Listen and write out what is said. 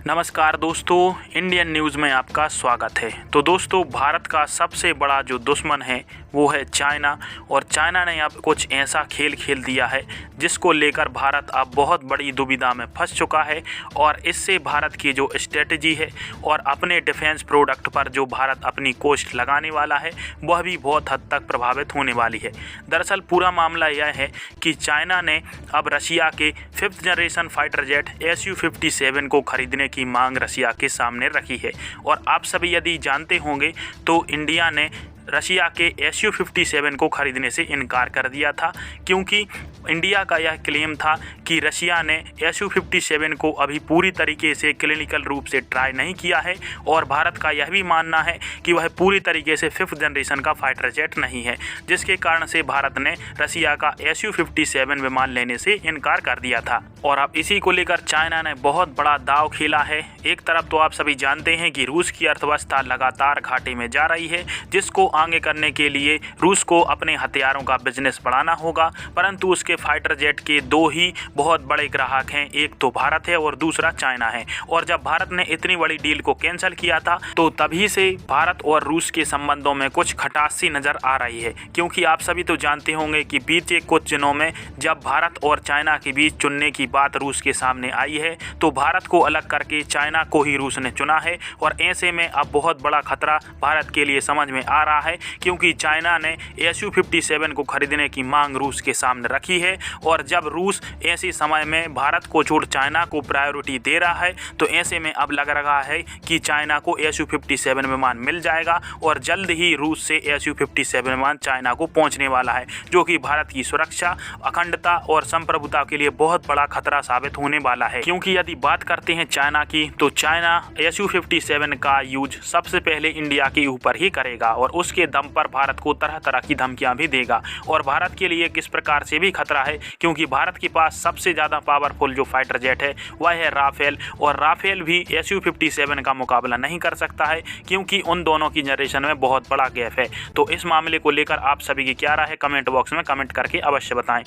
नमस्कार दोस्तों, Indian news में आपका स्वागत है। तो दोस्तों, भारत का सबसे बड़ा जो दुश्मन है वो है चाइना। और चाइना ने अब कुछ ऐसा खेल खेल दिया है जिसको लेकर भारत अब बहुत बड़ी दुविधा में फंस चुका है। और इससे भारत की जो स्ट्रेटजी है और अपने डिफेंस प्रोडक्ट पर जो भारत अपनी कोस्ट लगाने वाला है वह भी बहुत हद तक प्रभावित होने वाली है। दरअसल पूरा मामला यह है कि चाइना ने अब रशिया के 5th generation fighter jet Su-57 को खरीदने की मांग रशिया के सामने रखी है। और आप सभी यदि जानते होंगे तो इंडिया ने रशिया के Su-57 को खरीदने से इनकार कर दिया था, क्योंकि इंडिया का यह क्लेम था कि रशिया ने Su-57 को अभी पूरी तरीके से क्लिनिकल रूप से ट्राई नहीं किया है। और भारत का यह भी मानना है कि वह पूरी तरीके से 5th जनरेशन का फाइटर जेट नहीं है, जिसके कारण से भारत ने रशिया का Su-57 विमान लेने से इनकार कर दिया था। और अब इसी को लेकर चाइना ने बहुत बड़ा दांव खेला है। एक तरफ तो आप सभी जानते हैं कि रूस की अर्थव्यवस्था लगातार घाटे में जा रही है, जिसको आगे करने के लिए रूस को अपने हथियारों का बिजनेस बढ़ाना होगा। परंतु उसके फाइटर जेट के दो ही बहुत बड़े ग्राहक हैं, एक तो भारत है और दूसरा चाइना है। और जब भारत ने इतनी बड़ी डील को कैंसिल किया था तो तभी से भारत और रूस के संबंधों में कुछ खटास सी नजर आ रही है। क्योंकि आप सभी तो जानते होंगे कि बीते कुछ दिनों में जब भारत और चाइना के बीच चुनने की बात रूस के सामने आई है तो भारत को अलग करके चाइना को ही रूस ने चुना है। और ऐसे में अब बहुत बड़ा खतरा भारत के लिए समझ में आ रहा है, क्योंकि चाइना ने Su-57 को खरीदने की मांग रूस के सामने रखी है। और जब रूस ऐसे समय में भारत को छोड़ चाइना को प्रायोरिटी दे रहा है तो ऐसे में अब लग रहा है कि चाइना को Su-57 विमान मिल जाएगा और जल्द ही रूस से Su-57 विमान चाइना को पहुंचने वाला है, जो कि भारत की सुरक्षा, अखंडता और संप्रभुता के लिए बहुत बड़ा खतरा साबित होने वाला है। क्योंकि यदि बात करते हैं चाइना की, तो चाइना Su-57 का यूज सबसे पहले इंडिया के ऊपर ही करेगा और उसके दम पर भारत को तरह तरह की धमकियां भी देगा। और भारत के लिए किस प्रकार से भी खतरा है, क्योंकि भारत के पास सबसे ज़्यादा पावरफुल जो फाइटर जेट है वह है राफेल। और राफेल भी Su-57 का मुकाबला नहीं कर सकता है, क्योंकि उन दोनों की जनरेशन में बहुत बड़ा गैप है। तो इस मामले को लेकर आप सभी की क्या राय है, कमेंट बॉक्स में कमेंट करके अवश्य बताएं।